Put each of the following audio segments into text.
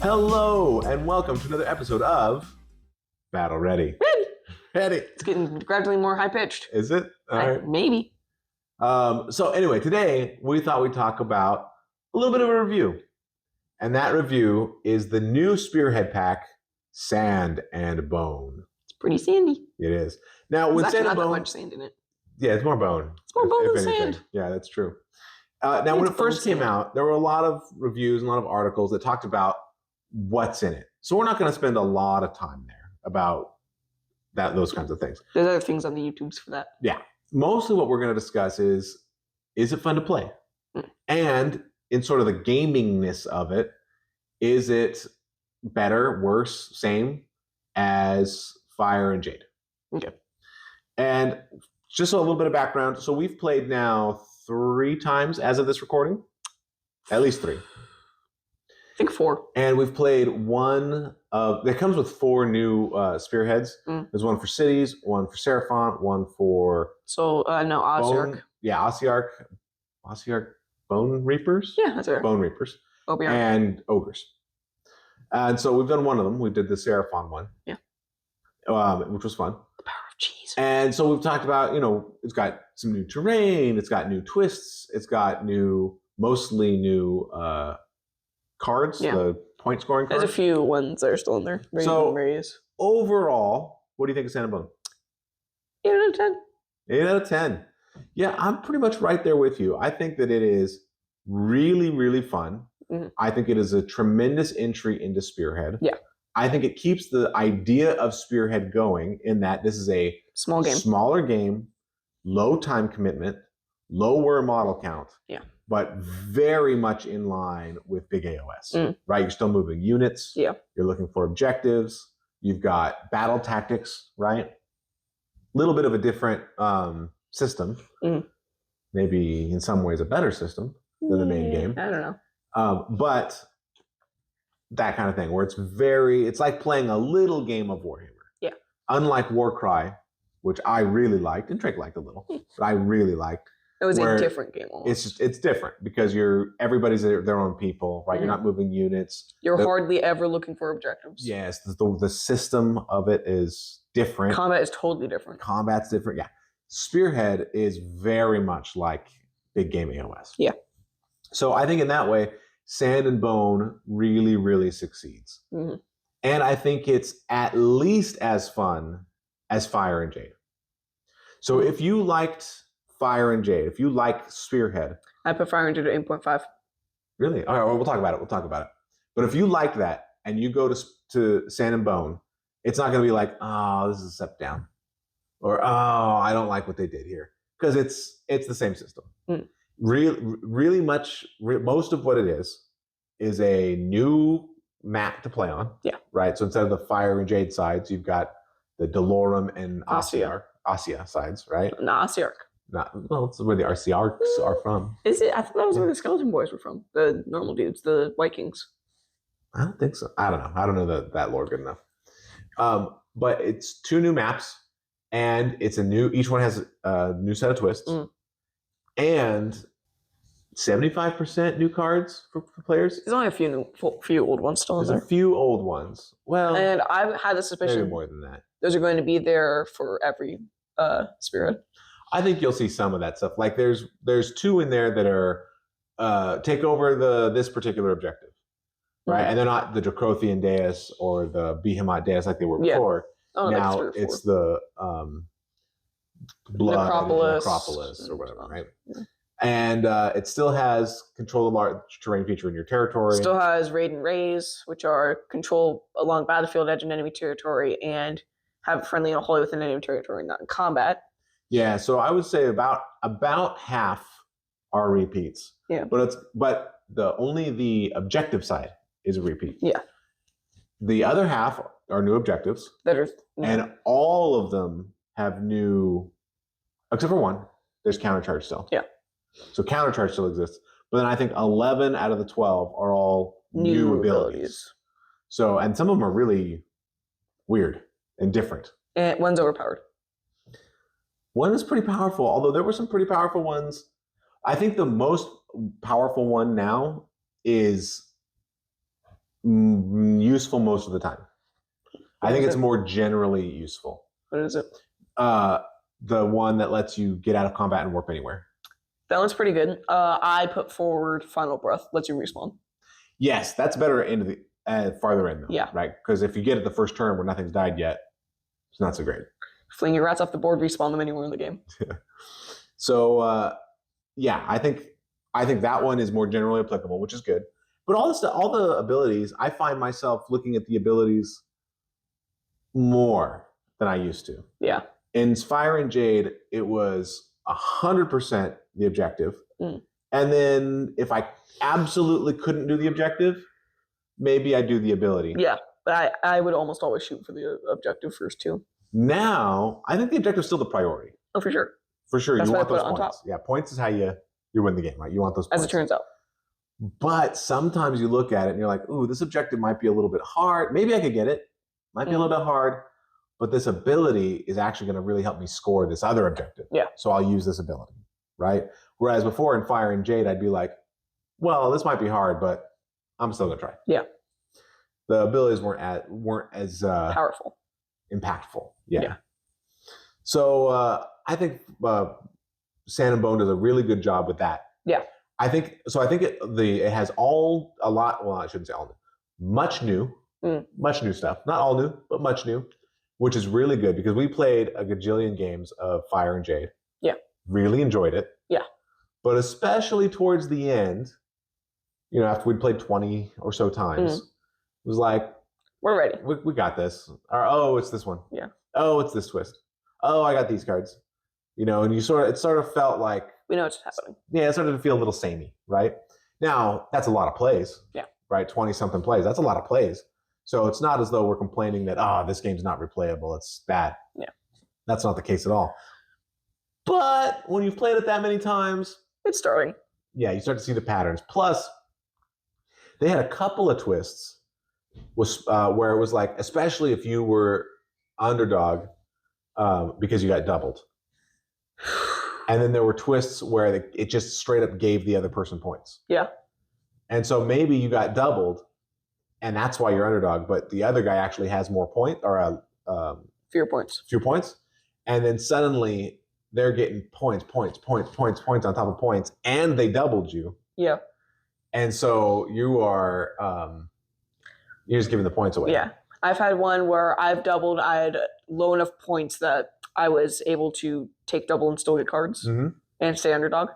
Hello, and welcome to another episode of Battle Ready. Ready. It's getting gradually more high-pitched. Is it? All right. Maybe. So anyway, today we thought we'd talk about a little bit of a review. And that review is the new Spearhead pack, Sand and Bone. It's pretty sandy. It is. Now, with There's Sand actually and not Bone, that much sand in it. yeah, it's more bone. It's more bone than anything. sand. Yeah, that's true. Now, when it first came out, there were a lot of reviews and a lot of articles that talked about what's in it. So we're not going to spend a lot of time there about those kinds of things. There's other things on the YouTubes for that. Yeah. Mostly what we're going to discuss is it fun to play? And in sort of the gamingness of it, is it better, worse, same as Fire and Jade? Okay. And just a little bit of background. So we've played now 3 times as of this recording. At least 3. I think 4. And we've played one of, it comes with 4 new spearheads. There's one for cities, one for Seraphon, one for Ossiarch. Ossiarch Bone Reapers? Yeah, that's right. Bone Reapers. OBR. And Ogres. And so we've done one of them. We did the Seraphon one. Yeah. Which was fun. The power of cheese. And so we've talked about, it's got some new terrain, it's got new twists, it's got mostly new cards, the point scoring cards. There's a few ones that are still in there. Overall, what do you think of Sand and Bone? 8 out of 10. 8 out of 10. Yeah, I'm pretty much right there with you. I think that it is really, really fun. Mm-hmm. I think it is a tremendous entry into Spearhead. Yeah. I think it keeps the idea of Spearhead going in that this is a smaller game, low time commitment, lower model count. Yeah. But very much in line with big AOS, right? You're still moving units. Yeah. You're looking for objectives. You've got battle tactics, right? Little bit of a different system. Maybe in some ways a better system than the main game. I don't know. But that kind of thing where it's like playing a little game of Warhammer. Yeah. Unlike Warcry, which I really liked, and Drake liked a little, but I really liked. It was a different game almost. It's different because everybody's their own people, right? You're not moving units. You're hardly ever looking for objectives. Yes, the system of it is different. Combat is totally different. Combat's different, yeah. Spearhead is very much like big game AOS. Yeah. So I think in that way, Sand and Bone really, really succeeds. Mm-hmm. And I think it's at least as fun as Fire and Jade. So if you liked Fire and Jade, if you like Spearhead, I put Fire and Jade at 8.5. Really? All right, well, we'll talk about it. But if you like that and you go to Sand and Bone, it's not going to be like, oh, this is a step down, or oh, I don't like what they did here, because it's the same system. Really most of what it is a new map to play on. Yeah. Right. So instead of the Fire and Jade sides, you've got the Delorum and Ossia sides, right? No, Ossiarch. It's where the Arciarchs are from. Is it? I thought that was where the Skeleton Boys were from. The normal dudes, the Vikings. I don't think so. I don't know. I don't know that lore good enough. But it's 2 new maps, and each one has a new set of twists, and 75% new cards for players. There's only a few old ones still in there. There's a few old ones. Well, and I've had the suspicion maybe more than that. Those are going to be there for every Spearhead. I think you'll see some of that stuff. Like there's 2 in there that are take over this particular objective, right? And they're not the Dracothian Deus or the Behemoth Deus like they were before. Oh, now it's the Blood Necropolis or whatever, right? Yeah. And it still has control of large terrain feature in your territory. Still has Raid and Raise, which are control along battlefield edge and enemy territory, and have friendly and holy within enemy territory, not in combat. Yeah, so I would say about half are repeats. Yeah. But only the objective side is a repeat. Yeah. The other half are new objectives. And all of them have new, except for one, there's countercharge still. Yeah. So countercharge still exists. But then I think 11 out of the 12 are all new abilities. So, and some of them are really weird and different. And one's overpowered. One is pretty powerful, although there were some pretty powerful ones. I think the most powerful one now is useful most of the time. I think it's more generally useful. What is it? The one that lets you get out of combat and warp anywhere. That one's pretty good. I put forward Final Breath. Lets you respawn. Yes, that's better into the farther in though. Yeah. Right? Because if you get it the first turn where nothing's died yet, it's not so great. Fling your rats off the board, respawn them anywhere in the game. So yeah, I think that one is more generally applicable, which is good. But all the abilities, I find myself looking at the abilities more than I used to. Yeah. In Fire and Jade, it was 100% the objective. And then if I absolutely couldn't do the objective, maybe I'd do the ability. Yeah, but I would almost always shoot for the objective first too. Now, I think the objective is still the priority. Oh, for sure. For sure. That's you why want I put those it on points. top. Yeah, points is how you win the game, right? You want those points. As it turns out. But sometimes you look at it and you're like, ooh, this objective might be a little bit hard. Maybe I could get it. Might be a little bit hard. But this ability is actually going to really help me score this other objective. Yeah. So I'll use this ability, right? Whereas before in Fire and Jade, I'd be like, well, this might be hard, but I'm still going to try. Yeah. The abilities weren't as powerful, impactful. Yeah. So I think Sand and Bone does a really good job with that. Yeah. I think it has a lot. Well, I shouldn't say all new. Much new stuff. Not all new, but much new, which is really good because we played a gajillion games of Fire and Jade. Yeah. Really enjoyed it. Yeah. But especially towards the end, after we'd played 20 or so times, it was like, we're ready. We got this. Or, oh, it's this one. Yeah. Oh, it's this twist. Oh, I got these cards. And it sort of felt like we know what's happening. Yeah, it started to feel a little samey, right? Now, that's a lot of plays. Yeah. Right? 20-something plays. That's a lot of plays. So it's not as though we're complaining that, this game's not replayable. It's bad. Yeah. That's not the case at all. But when you've played it that many times, it's starting. Yeah, you start to see the patterns. Plus, they had a couple of twists where it was like, especially if you were underdog because you got doubled. And then there were twists where it just straight up gave the other person points. Yeah. And so maybe you got doubled, and that's why you're underdog, but the other guy actually has more points or fewer points. Fewer points. And then suddenly they're getting points on top of points, and they doubled you. Yeah. And so you are you're just giving the points away. Yeah. I've had one where I've doubled. I had low enough points that I was able to take double and still get cards and stay underdog.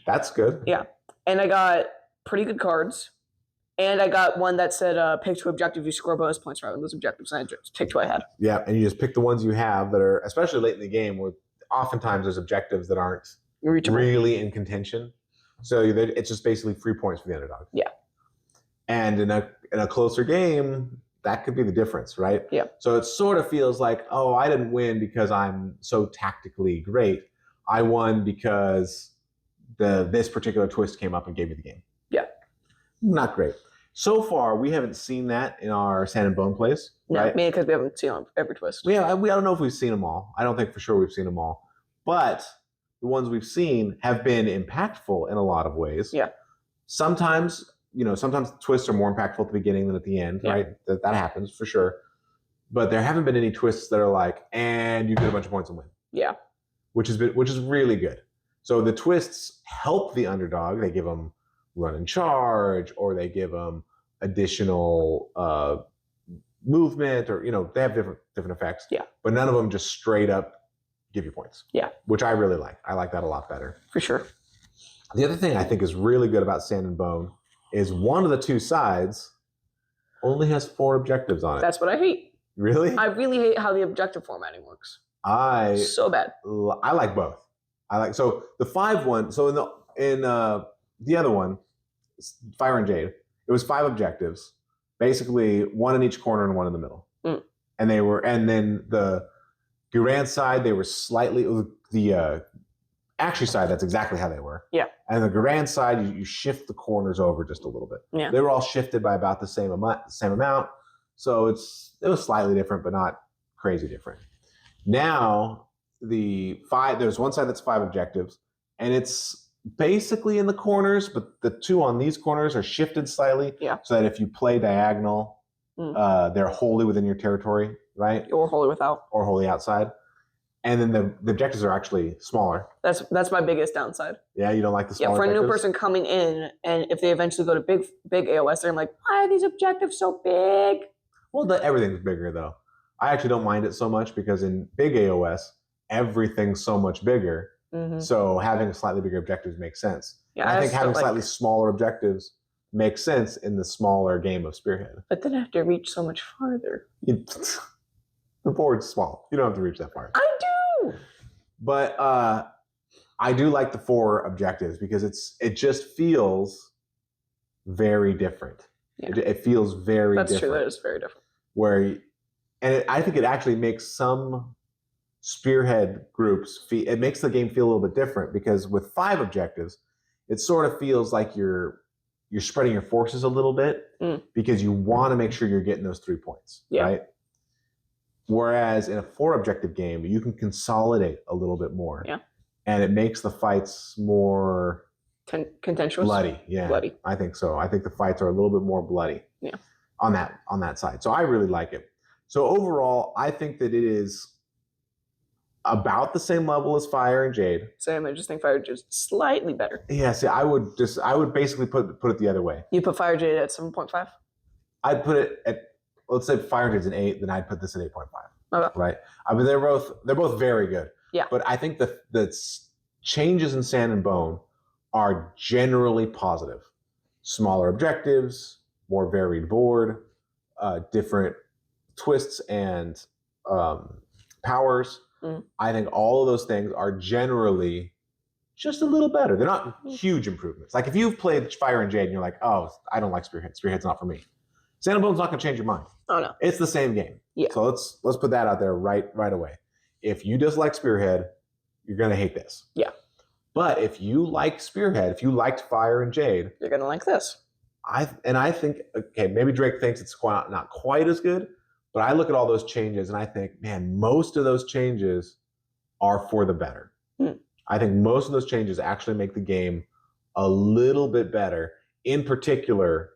That's good. Yeah. And I got pretty good cards. And I got one that said pick 2 objectives, you score bonus points rather than those objectives. And I just picked 2 I had. Yeah. And you just pick the ones you have that are, especially late in the game, where oftentimes there's objectives that aren't really in contention. So it's just basically free points for the underdog. Yeah. And in a closer game, that could be the difference, right? Yeah. So it sort of feels like, oh, I didn't win because I'm so tactically great. I won because this particular twist came up and gave me the game. Yeah. Not great. So far, we haven't seen that in our Sand and Bone plays. No, right? mainly because we haven't seen every twist. I don't know if we've seen them all. I don't think for sure we've seen them all. But the ones we've seen have been impactful in a lot of ways. Yeah. Sometimes twists are more impactful at the beginning than at the end, right? That happens for sure. But there haven't been any twists that are like, and you get a bunch of points and win. Yeah. Which is really good. So the twists help the underdog. They give them run and charge, or they give them additional movement, or they have different effects. Yeah. But none of them just straight up give you points. Yeah. Which I really like. I like that a lot better. For sure. The other thing I think is really good about Sand and Bone is one of the 2 sides only has 4 objectives on it. That's what I hate. Really? I really hate how the objective formatting works. So bad. I like both. So the 5 one. So in the other one, Fire and Jade, it was 5 objectives, basically 1 in each corner and 1 in the middle. And then the Guran side, they were slightly the Actually side, that's exactly how they were. Yeah. And the Garand side, you shift the corners over just a little bit. Yeah. They were all shifted by about the same amount. So it was slightly different, but not crazy different. Now there's one side that's 5 objectives, and it's basically in the corners, but the two on these corners are shifted slightly. Yeah. So that if you play diagonal, they're wholly within your territory, right? Or wholly without. Or wholly outside. And then the objectives are actually smaller. That's my biggest downside. Yeah, you don't like the smaller for a objectives? new person coming in, and if they eventually go to big AOS, they're like, why are these objectives so big? Well, everything's bigger, though. I actually don't mind it so much because in big AOS, everything's so much bigger. Mm-hmm. So having slightly bigger objectives makes sense. Yeah, I think having slightly smaller objectives makes sense in the smaller game of Spearhead. But then I have to reach so much farther. The board's small. You don't have to reach that far. I do. But I do like the 4 objectives because it just feels very different. Yeah. It feels very different. That's true. That is very different. I think it actually makes some Spearhead groups it makes the game feel a little bit different because with 5 objectives, it sort of feels like you're spreading your forces a little bit because you want to make sure you're getting those 3 points, right? Whereas in a 4 objective game, you can consolidate a little bit more. Yeah. And it makes the fights more contentious. Bloody. Yeah. Bloody. I think so. I think the fights are a little bit more bloody. Yeah. On that side. So I really like it. So overall, I think that it is about the same level as Fire and Jade. Same. I just think Fire and Jade is slightly better. Yeah, see, I would basically put it the other way. You put Fire and Jade at 7.5? I'd put it at, let's say Fire and Jade's an 8, then I'd put this at 8.5. Okay. Right? I mean, they're both very good. Yeah. But I think the changes in Sand and Bone are generally positive. Smaller objectives, more varied board, different twists and powers. I think all of those things are generally just a little better. They're not huge improvements. Like if you've played Fire and Jade and you're like, oh, I don't like Spearhead. Spearhead's not for me. Sand and Bone's not going to change your mind. Oh no, it's the same game. Yeah. So let's put that out there right away. If you dislike Spearhead, you're going to hate this. Yeah. But if you like Spearhead, if you liked Fire and Jade, you're going to like this. I think, okay, maybe Drake thinks it's not quite as good, but I look at all those changes and I think, man, most of those changes are for the better. I think most of those changes actually make the game a little bit better. In particular,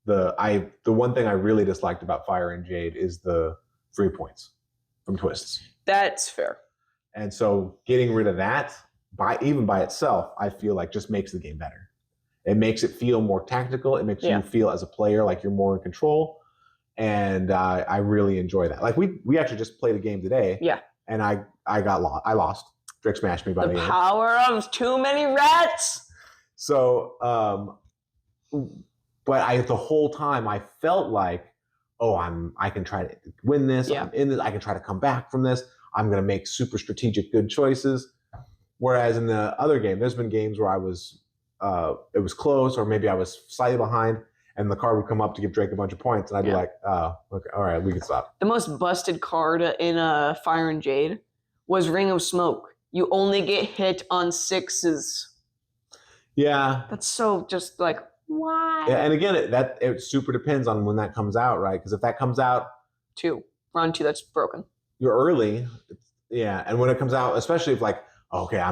the one thing I really disliked about Fire and Jade is the free points from twists. That's fair. And so getting rid of that, even by itself, I feel like just makes the game better. It makes it feel more tactical. It makes you feel as a player like you're more in control. And I really enjoy that. Like we actually just played a game today. Yeah. And I lost. Drake smashed me by the end. The power of too many rats. So, but the whole time I felt like, oh, I can try to win this. Yeah. I'm in this. I can try to come back from this. I'm going to make super strategic good choices. Whereas in the other game, there's been games where it was close, or maybe I was slightly behind, and the card would come up to give Drake a bunch of points, and I'd be like, oh, okay, all right, we can stop. The most busted card in Fire and Jade was Ring of Smoke. You only get hit on 6s. Yeah. That's so just like, why? Yeah, and again, it super depends on when that comes out, right? Because if that comes out... Round 2, that's broken. You're early. Yeah, and when it comes out, especially if like, okay, I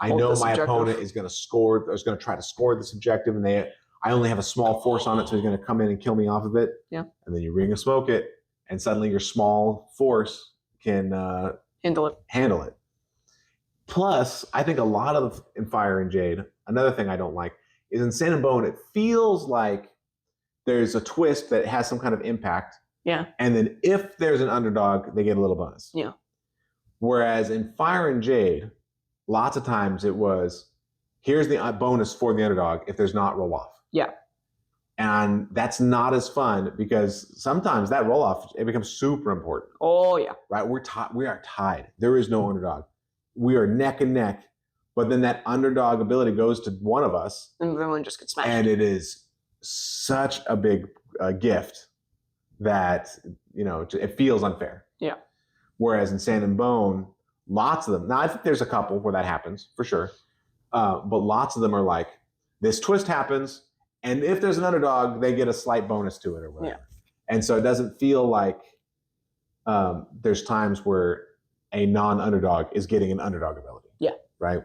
know my opponent is going to score, or is going to try to score this objective, and I only have a small force on it, so he's going to come in and kill me off of it. Yeah. And then you Ring of Smoke it, and suddenly your small force can handle it. Plus, I think a lot of in Fire and Jade, another thing I don't like is in Sand and Bone, it feels like there's a twist that has some kind of impact. Yeah. And then if there's an underdog, they get a little bonus. Yeah. Whereas in Fire and Jade, lots of times it was, here's the bonus for the underdog if there's not roll off. Yeah. And that's not as fun because sometimes that roll off, it becomes super important. Oh, yeah. Right? We are tied. There is no underdog. We are neck and neck, but then that underdog ability goes to one of us. And everyone just gets smashed. And it is such a big gift that, it feels unfair. Yeah. Whereas in Sand and Bone, lots of them, now I think there's a couple where that happens, for sure. But lots of them are like, this twist happens, and if there's an underdog, they get a slight bonus to it or whatever. Yeah. And so it doesn't feel like there's times where a non-underdog is getting an underdog ability. Yeah. Right?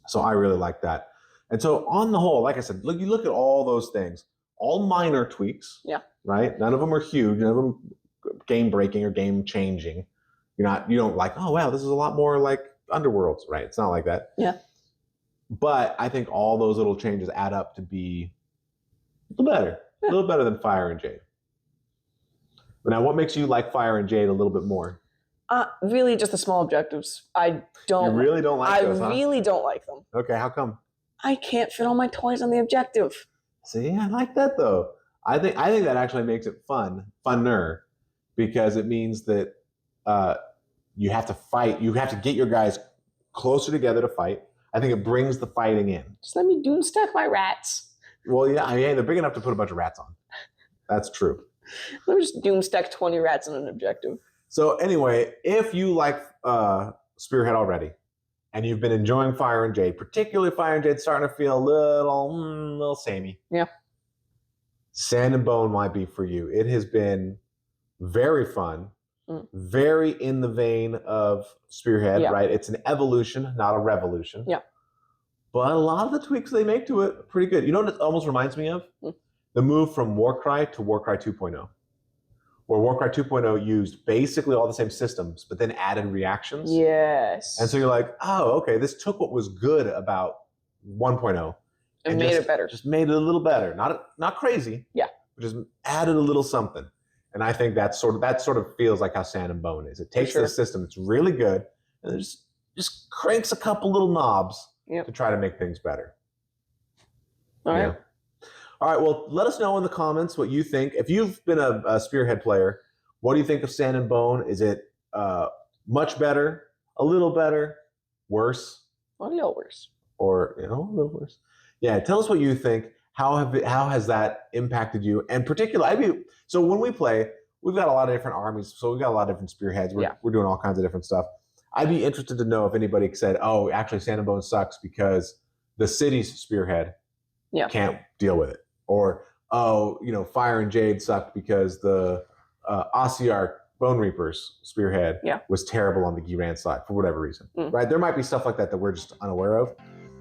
So I really like that. And so on the whole, like I said, you look at all those things, all minor tweaks. Yeah. Right. None of them are huge. None of them game breaking or game changing. You don't like, oh wow, this is a lot more like Underworlds, right? It's not like that. Yeah. But I think all those little changes add up to be a little better than Fire and Jade. But now, what makes you like Fire and Jade a little bit more? Really, just the small objectives. I don't. You really don't like those, huh? I really don't like them. Okay, how come? I can't fit all my toys on the objective. See, I like that though. I think that actually makes it funner, because it means that you have to fight. You have to get your guys closer together to fight. I think it brings the fighting in. Just let me doom stack my rats. Well, yeah, I mean, they're big enough to put a bunch of rats on. That's true. Let me just doom stack 20 rats on an objective. So anyway, if you like Spearhead already, and you've been enjoying Fire and Jade, particularly Fire and Jade, starting to feel a little samey. Yeah. Sand and Bone might be for you. It has been very fun, very in the vein of Spearhead, right? It's an evolution, not a revolution. Yeah. But a lot of the tweaks they make to it are pretty good. You know what it almost reminds me of? The move from Warcry to Warcry 2.0. Where Warcry 2.0 used basically all the same systems, but then added reactions. Yes. And so you're like, oh, okay, this took what was good about 1.0 and made it better. Just made it a little better. Not crazy. Yeah. But just added a little something. And I think that sort of feels like how Sand and Bone is. It takes the system that's really good and it just cranks a couple little knobs to try to make things better. All right. All right, well, let us know in the comments what you think. If you've been a Spearhead player, what do you think of Sand and Bone? Is it much better, a little better, worse? A little worse. Or, a little worse. Yeah, tell us what you think. How has that impacted you? And particularly, so when we play, we've got a lot of different armies, so we've got a lot of different Spearheads. We're doing all kinds of different stuff. I'd be interested to know if anybody said, oh, actually, Sand and Bone sucks because the city's Spearhead can't deal with it. Or, oh, Fire and Jade sucked because the Ossiarch Bone Reapers Spearhead was terrible on the Giran side for whatever reason. Right? There might be stuff like that we're just unaware of.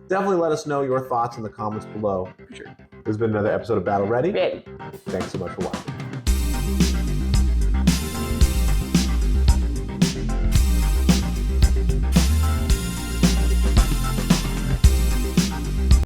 Definitely let us know your thoughts in the comments below. For sure. This has been another episode of Battle Ready. Ready. Thanks so much for watching.